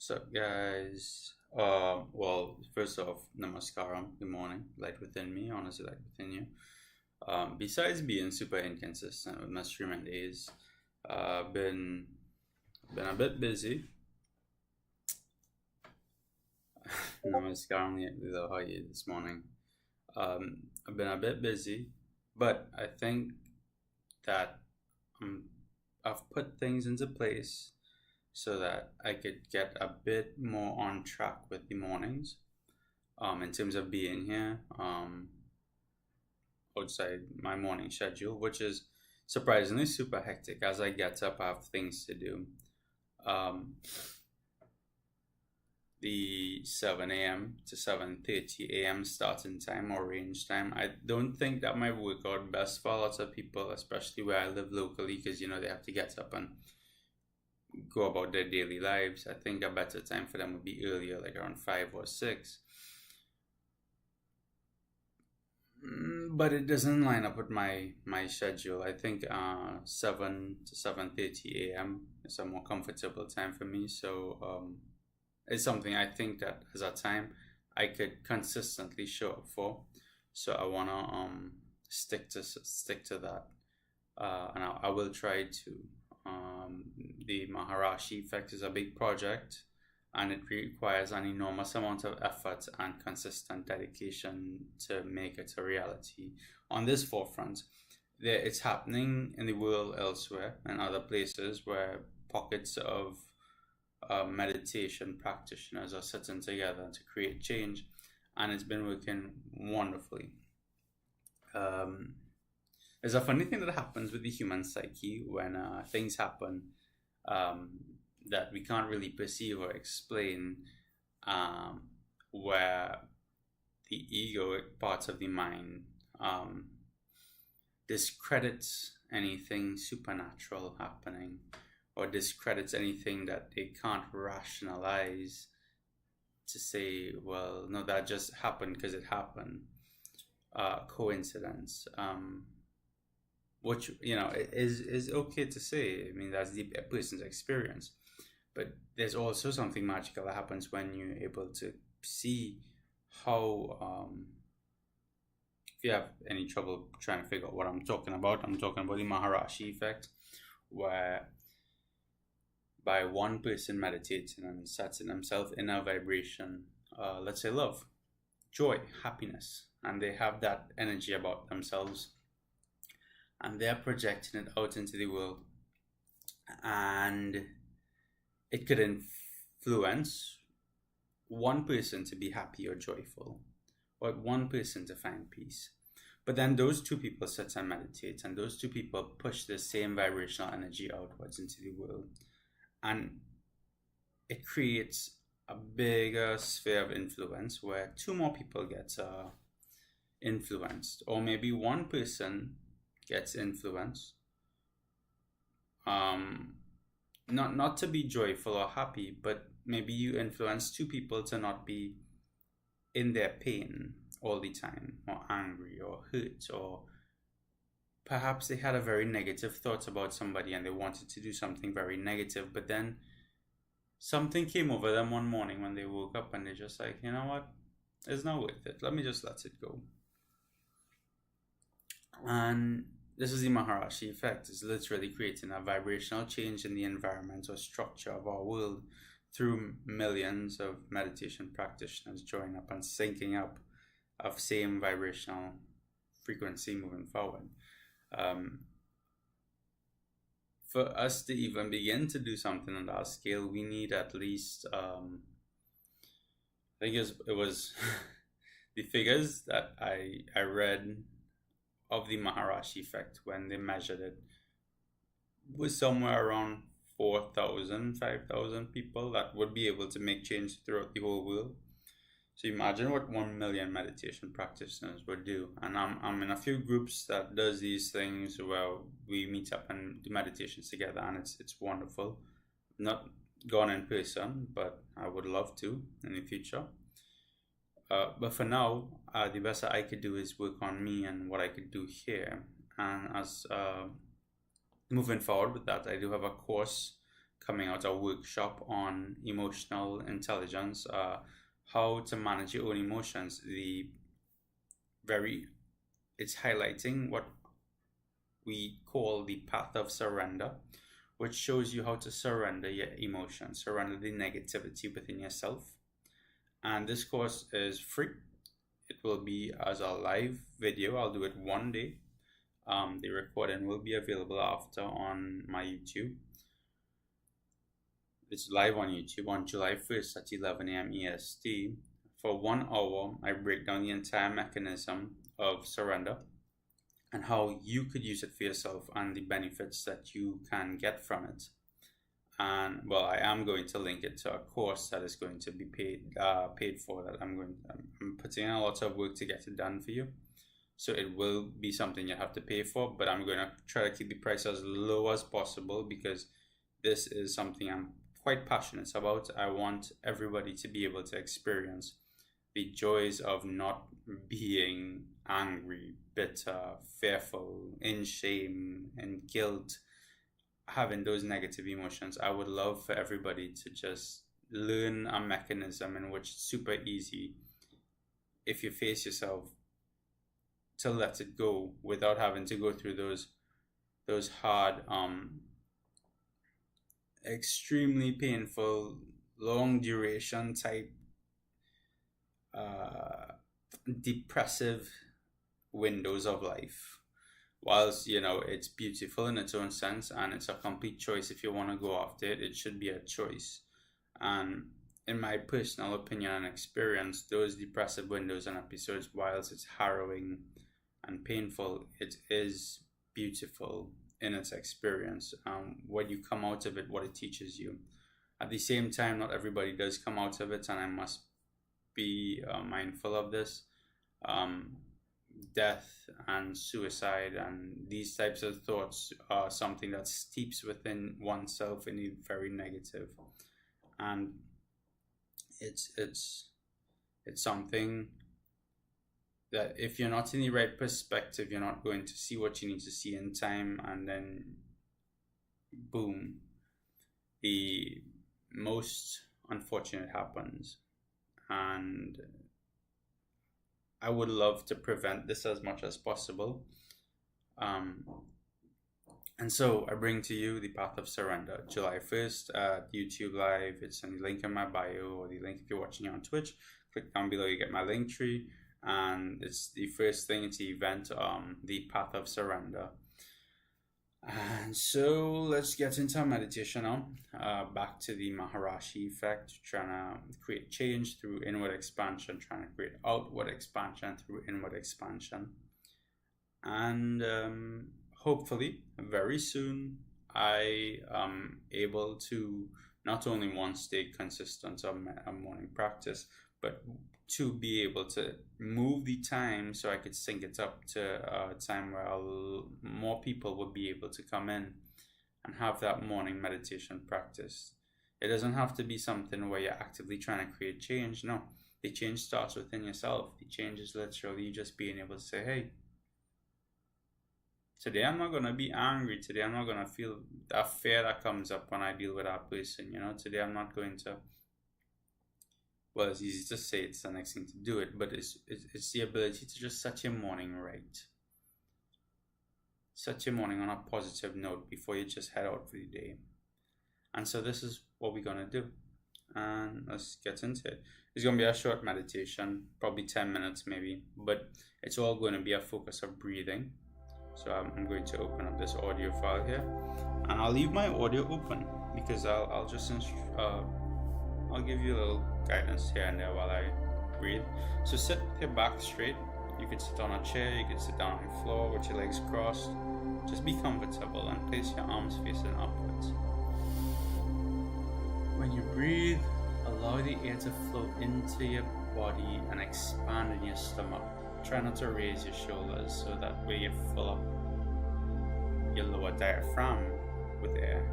So, guys, well, first off, namaskaram, good morning, light within me, honestly, light within you. Besides being super inconsistent with my streaming days, been a bit busy. Namaskaram, how are you this morning? I've been a bit busy, but I think that um, I've put things into place so that I could get a bit more on track with the mornings. In terms of being here, outside my morning schedule, which is surprisingly super hectic. As I get up, I have things to do. Um, the 7 a.m. to 7:30 a.m. starting time or range time, I don't think that might work out best for lots of people, especially where I live locally, because they have to get up and go about their daily lives. I think a better time for them would be earlier, like around 5 or 6. But it doesn't line up with my schedule. I think 7 to 7:30 a.m. is a more comfortable time for me. So it's something I think that as a time I could consistently show up for. So I wanna stick to that, and I will try to. The Maharashi effect is a big project, and it requires an enormous amount of effort and consistent dedication to make it a reality. On this forefront, it's happening in the world elsewhere and other places where pockets of meditation practitioners are sitting together to create change, and it's been working wonderfully. Um, there's a funny thing that happens with the human psyche when things happen um, that we can't really perceive or explain, um, where the egoic parts of the mind discredits anything supernatural happening, or discredits anything that they can't rationalize to say, well, no, that just happened because it happened. Coincidence. Which is okay to say. I mean, that's the person's experience, but there's also something magical that happens when you're able to see how. If you have any trouble trying to figure out what I'm talking about the Maharashi effect, where by one person meditating and setting themselves in a vibration, let's say love, joy, happiness, and they have that energy about themselves, and they're projecting it out into the world, and it could influence one person to be happy or joyful, or one person to find peace. But then those two people sit and meditate, and those two people push the same vibrational energy outwards into the world, and it creates a bigger sphere of influence where two more people get influenced, or maybe one person gets influenced, not to be joyful or happy, but maybe you influence two people to not be in their pain all the time, or angry or hurt, or perhaps they had a very negative thought about somebody and they wanted to do something very negative, but then something came over them one morning when they woke up and they're just like, you know what, it's not worth it, let me just let it go. And this is the Maharashi effect. It's literally creating a vibrational change in the environment or structure of our world through millions of meditation practitioners joining up and syncing up of same vibrational frequency moving forward. For us to even begin to do something on that scale, we need at least, I think it was the figures that I read of the Maharashi effect when they measured it was somewhere around 4,000, 5,000 people that would be able to make change throughout the whole world. So imagine what 1 million meditation practitioners would do. And I'm in a few groups that does these things where we meet up and do meditations together, and it's wonderful. Not gone in person, but I would love to in the future. But for now, the best that I could do is work on me and what I could do here. And as moving forward with that, I do have a course coming out a workshop on emotional intelligence, how to manage your own emotions. It's highlighting what we call the path of surrender, which shows you how to surrender your emotions, surrender the negativity within yourself. And this course is free. It will be as a live video. I'll do it one day. The recording will be available after on my YouTube. It's live on YouTube on July 1st at 11 a.m. EST. For 1 hour, I break down the entire mechanism of surrender and how you could use it for yourself and the benefits that you can get from it. And well, I am going to link it to a course that is going to be paid for. That I'm putting in a lot of work to get it done for you. So it will be something you have to pay for, but I'm going to try to keep the price as low as possible because this is something I'm quite passionate about. I want everybody to be able to experience the joys of not being angry, bitter, fearful, in shame, and guilt, having those negative emotions. I would love for everybody to just learn a mechanism in which it's super easy, if you face yourself, to let it go without having to go through those hard, extremely painful, long duration type depressive windows of life. Whilst it's beautiful in its own sense and it's a complete choice, if you want to go after it, it should be a choice. And in my personal opinion and experience, those depressive windows and episodes, whilst it's harrowing and painful, it is beautiful in its experience. When you come out of it, what it teaches you. At the same time, not everybody does come out of it, and I must be mindful of this. Death and suicide and these types of thoughts are something that steeps within oneself in a very negative, and it's something that if you're not in the right perspective, you're not going to see what you need to see in time, and then boom, the most unfortunate happens. And I would love to prevent this as much as possible. And so I bring to you the Path of Surrender, July 1st at YouTube Live. It's in the link in my bio, or the link if you're watching it on Twitch. Click down below, you get my link tree. And it's the first thing, it's the event, the Path of Surrender. And so let's get into our meditation now. Back to the Maharashi effect, trying to create change through inward expansion, trying to create outward expansion through inward expansion. And hopefully, very soon, I am able to not only once stay consistent on my morning practice, but to be able to move the time so I could sync it up to a time where more people would be able to come in and have that morning meditation practice. It doesn't have to be something where you're actively trying to create change. No, the change starts within yourself. The change is literally just being able to say, hey, today I'm not going to be angry. Today I'm not going to feel that fear that comes up when I deal with that person. Today I'm not going to. Well, it's easy to say, it's the next thing to do it, but it's the ability to just set your morning right. Set your morning on a positive note before you just head out for the day. And so this is what we're going to do. And let's get into it. It's going to be a short meditation, probably 10 minutes maybe, but it's all going to be a focus of breathing. So I'm going to open up this audio file here, and I'll leave my audio open because I'll just I'll give you a little guidance here and there while I breathe. So sit with your back straight. You could sit on a chair, you could sit down on the floor with your legs crossed. Just be comfortable and place your arms facing upwards. When you breathe, allow the air to flow into your body and expand in your stomach. Try not to raise your shoulders so that way you fill up your lower diaphragm with air.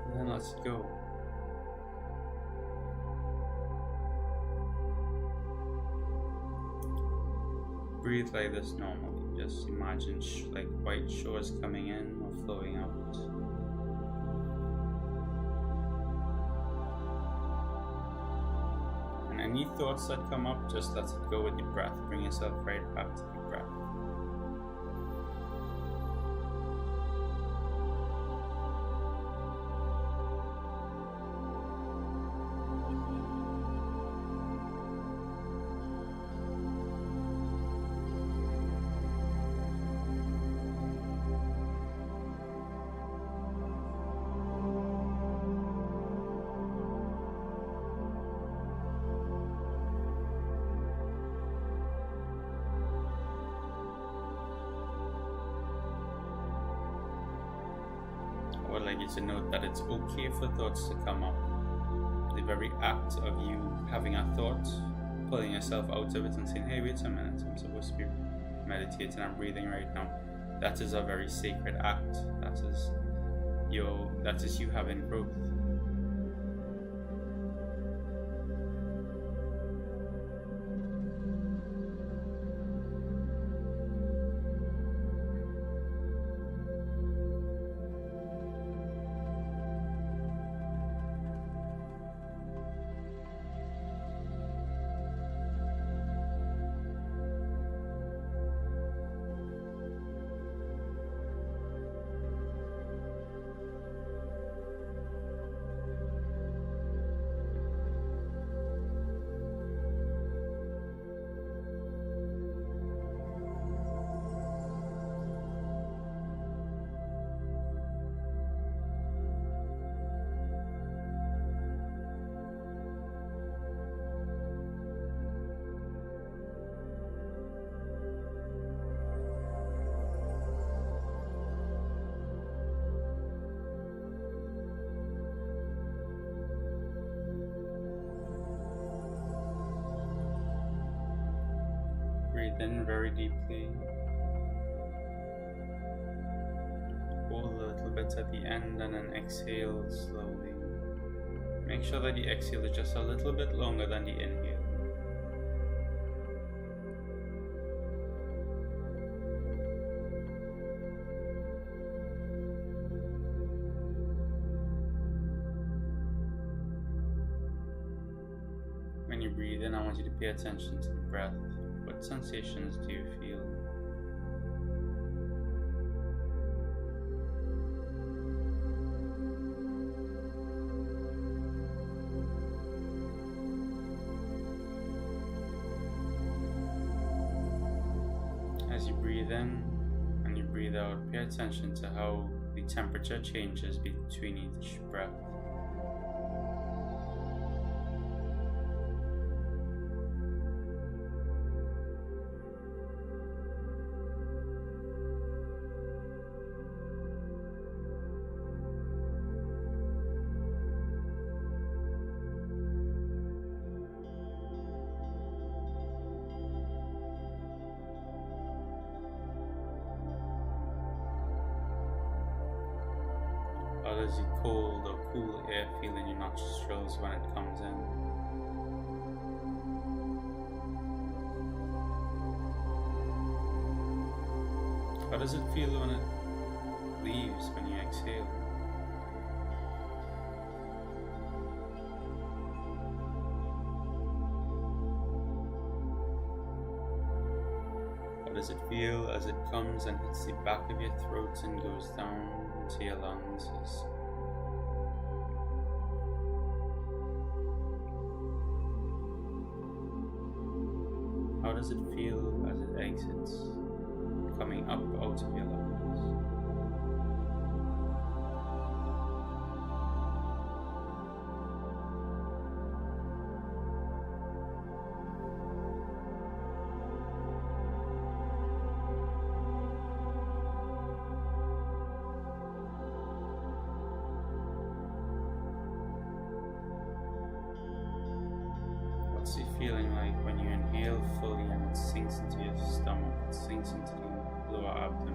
And then let's go. Breathe like this normally. Just imagine like white shores coming in or flowing out. And any thoughts that come up, just let it go with your breath. Bring yourself right back to the breath. I would like you to note that it's okay for thoughts to come up. The very act of you having a thought, pulling yourself out of it and saying, hey, wait a minute, I'm supposed to be meditating and breathing right now. That is a very sacred act. That is you having growth. Breathe in very deeply. Hold a little bit at the end and then exhale slowly. Make sure that the exhale is just a little bit longer than the inhale. When you breathe in, I want you to pay attention to the breath. What sensations do you feel? As you breathe in and you breathe out, pay attention to how the temperature changes between each breath. How does the cold or cool air feel in your nostrils when it comes in? How does it feel when it leaves when you exhale? How does it feel as it comes and hits the back of your throat and goes down to your lungs? How does it feel as it exits, coming up out of your lungs? What's it feeling like when you inhale fully and it sinks into your stomach, it sinks into the lower abdomen,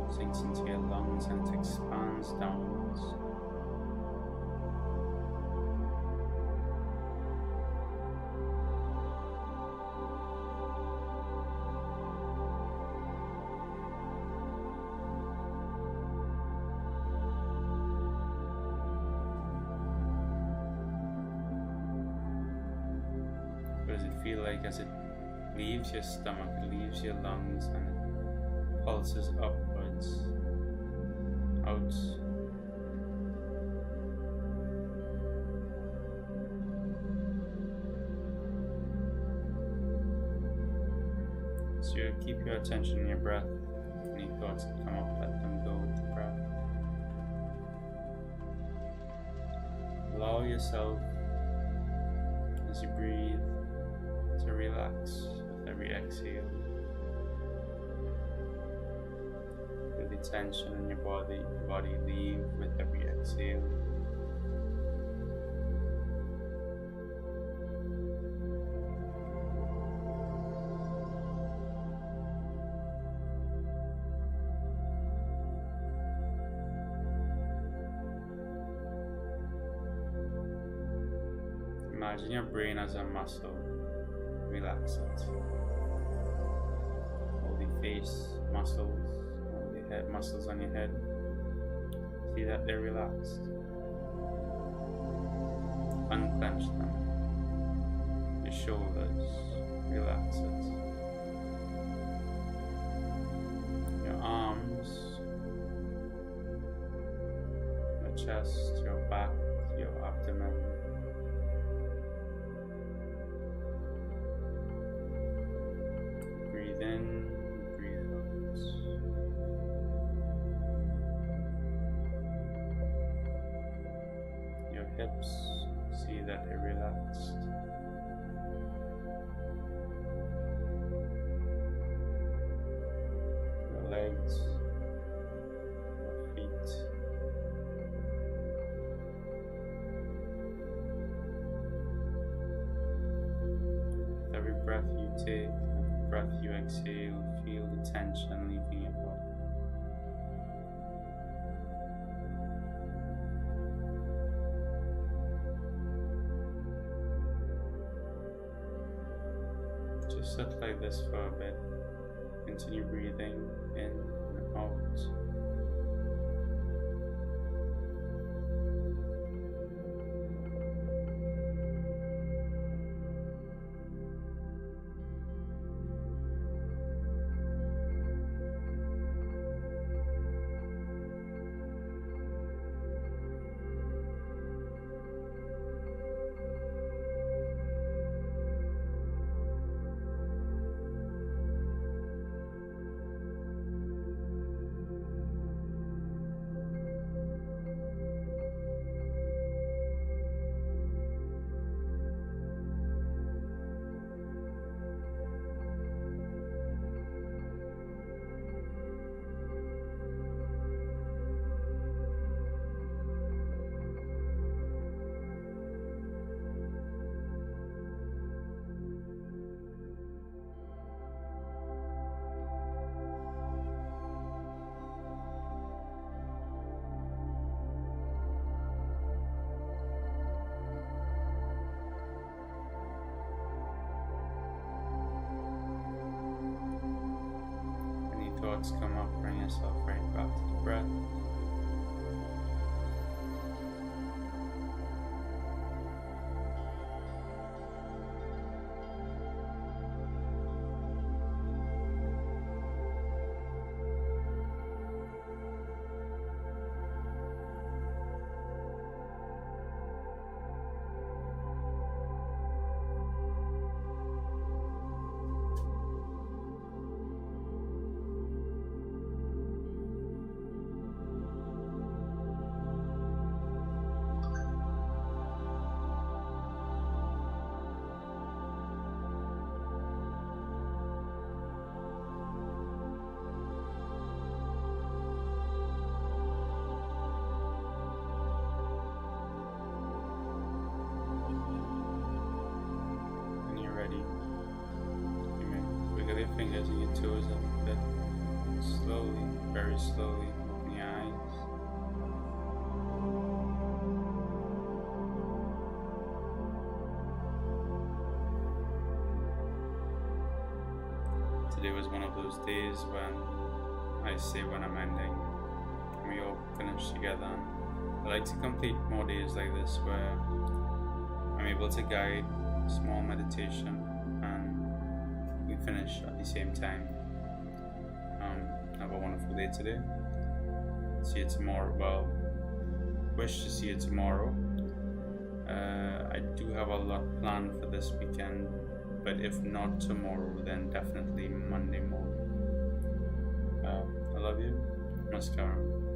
it sinks into your lungs and it expands downwards? like as it leaves your stomach, it leaves your lungs, and it pulses upwards, out. So you keep your attention on your breath. Any thoughts that come up, let them go with the breath. Allow yourself, as you breathe, to relax with every exhale. Feel the tension in your body leave with every exhale. Imagine your brain as a muscle. Relax it. All the face muscles, all the head muscles on your head. See that they're relaxed. Unclench them. Your shoulders, relax it. Your arms, your chest, your back, your abdomen. Breathe in, breathe out. Your hips, see that they're relaxed. Your legs, your feet. With every breath you take, breath you exhale, feel the tension leaving your body. Just sit like this for a bit. Continue breathing in and out. Thoughts come up, bring yourself right back to the breath. Your fingers and your toes up a bit. Slowly, very slowly, open your eyes. Today was one of those days when I say when I'm ending, and we all finish together. I like to complete more days like this where I'm able to guide small meditation and finish at the same time. Have a wonderful day today. See you tomorrow. Well, wish to see you tomorrow. I do have a lot planned for this weekend, but if not tomorrow, then definitely Monday morning. I love you. Namaskaram.